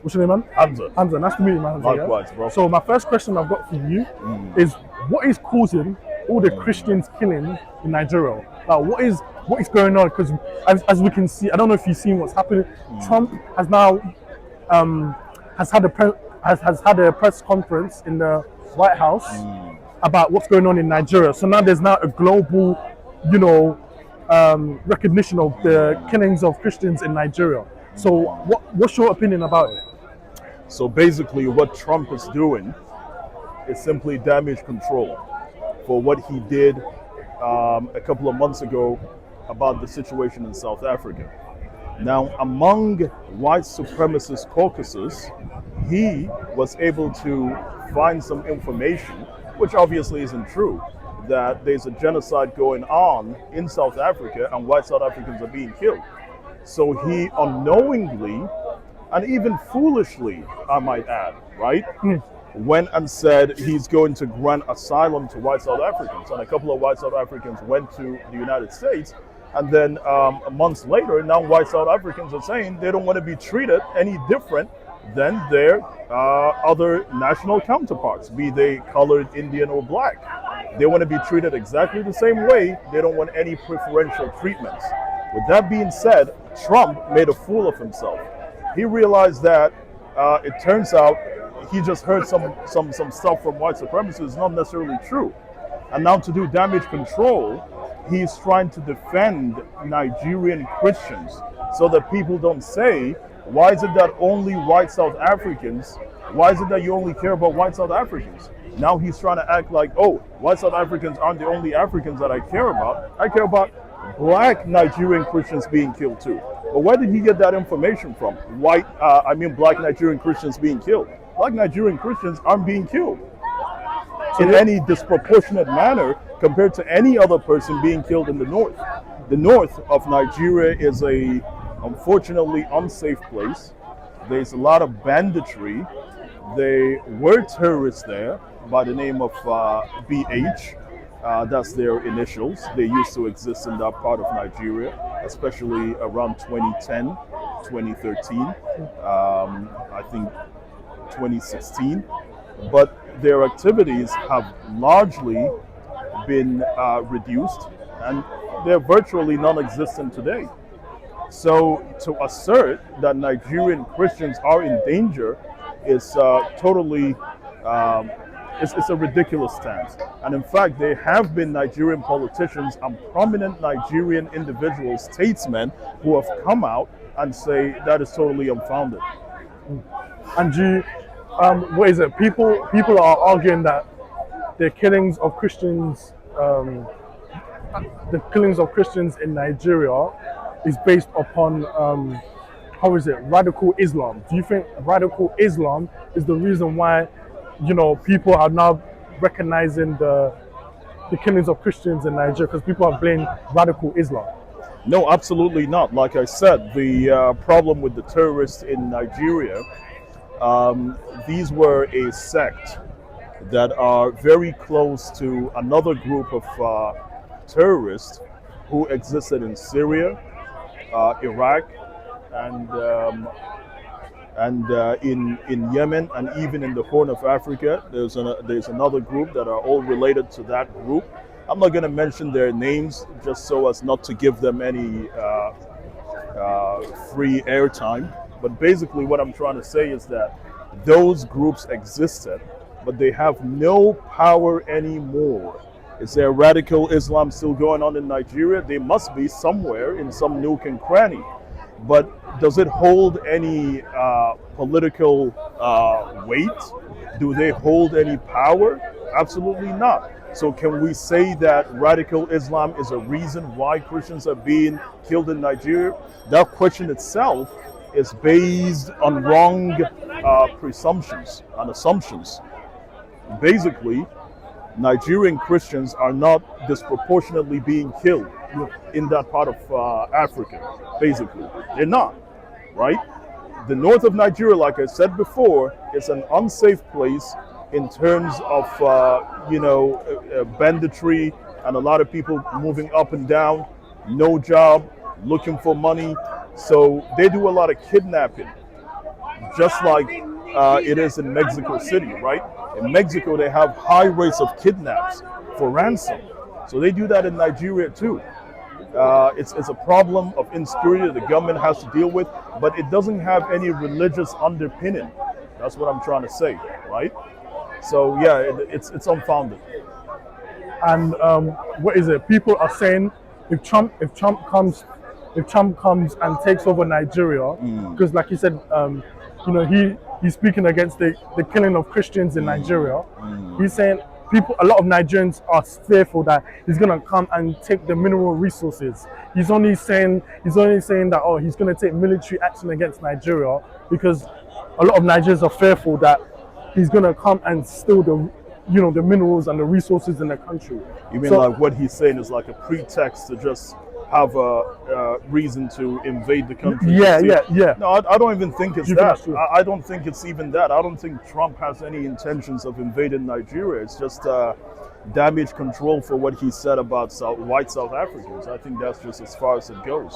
What's your name, man? Hamza. Hamza. Nice to meet you, man. Hamza, Likewise, yeah? bro. So my first question I've got for you is, what is causing all the Christians killing in Nigeria? What is going on? Because as we can see, I don't know if you've seen what's happening. Trump has now has had a press conference in the White House about what's going on in Nigeria. So now there's now a global, recognition of the killings of Christians in Nigeria. So what's your opinion about it? So basically, what Trump is doing is simply damage control for what he did a couple of months ago about the situation in South Africa. Now, among white supremacist caucuses, he was able to find some information, which obviously isn't true, that there's a genocide going on in South Africa and white South Africans are being killed. So he unknowingly, and even foolishly, I might add, right, went and said he's going to grant asylum to white South Africans. And a couple of white South Africans went to the United States. And then months later, now white South Africans are saying they don't want to be treated any different than their other national counterparts, be they colored, Indian, or black. They want to be treated exactly the same way. They don't want any preferential treatments. With that being said, Trump made a fool of himself. He realized that it turns out he just heard some stuff from white supremacists is not necessarily true. And now to do damage control, he's trying to defend Nigerian Christians so that people don't say, why is it that only white South Africans, why is it that you only care about white South Africans? Now he's trying to act like, oh, white South Africans aren't the only Africans that I care about. I care about black Nigerian Christians being killed too. But where did he get that information from? Black Nigerian Christians being killed. Black Nigerian Christians aren't being killed in any disproportionate manner compared to any other person being killed in the north. The north of Nigeria is a unfortunately unsafe place. There's a lot of banditry. There were terrorists there by the name of BH. That's their initials. They used to exist in that part of Nigeria, especially around 2010, 2013, I think 2016. But their activities have largely been reduced, and they're virtually non-existent today. So to assert that Nigerian Christians are in danger is totally, it's a ridiculous stance. And in fact, there have been Nigerian politicians and prominent Nigerian individuals, statesmen, who have come out and say that is totally unfounded. And what is it? People are arguing that the killings of Christians in Nigeria is based upon radical Islam. Do you think radical Islam is the reason why people are now recognizing the killings of Christians in Nigeria, because people have blamed radical Islam? No, absolutely not. Like I said, the problem with the terrorists in Nigeria, these were a sect that are very close to another group of terrorists who existed in Syria, Iraq, and in Yemen, and even in the Horn of Africa. There's another group that are all related to that group. I'm not going to mention their names just so as not to give them any free airtime. But basically what I'm trying to say is that those groups existed, but they have no power anymore. Is there radical Islam still going on in Nigeria? They must be somewhere in some nook and cranny. But does it hold any political weight? Do they hold any power? Absolutely not. So can we say that radical Islam is a reason why Christians are being killed in Nigeria? That question itself is based on wrong presumptions and assumptions. Basically, Nigerian Christians are not disproportionately being killed in that part of Africa. Basically, they're not, right? The north of Nigeria, like I said before, is an unsafe place in terms of banditry and a lot of people moving up and down, no job, looking for money. So they do a lot of kidnapping. just like it is in Mexico City, right? In Mexico, they have high rates of kidnaps for ransom. So they do that in Nigeria too. It's a problem of insecurity the government has to deal with, but it doesn't have any religious underpinning. That's what I'm trying to say, right? So yeah, it's unfounded. And what is it? People are saying if Trump comes and takes over Nigeria, because like you said, he's speaking against the killing of Christians in Nigeria. He's saying a lot of Nigerians are fearful that he's gonna come and take the mineral resources. He's only saying that he's gonna take military action against Nigeria because a lot of Nigerians are fearful that he's gonna come and steal the minerals and the resources in the country. You mean like what he's saying is like a pretext to just have a reason to invade the country? Yeah. No, I don't even think it's that. True? I don't think it's even that. I don't think Trump has any intentions of invading Nigeria. It's just damage control for what he said about white South Africans. I think that's just as far as it goes.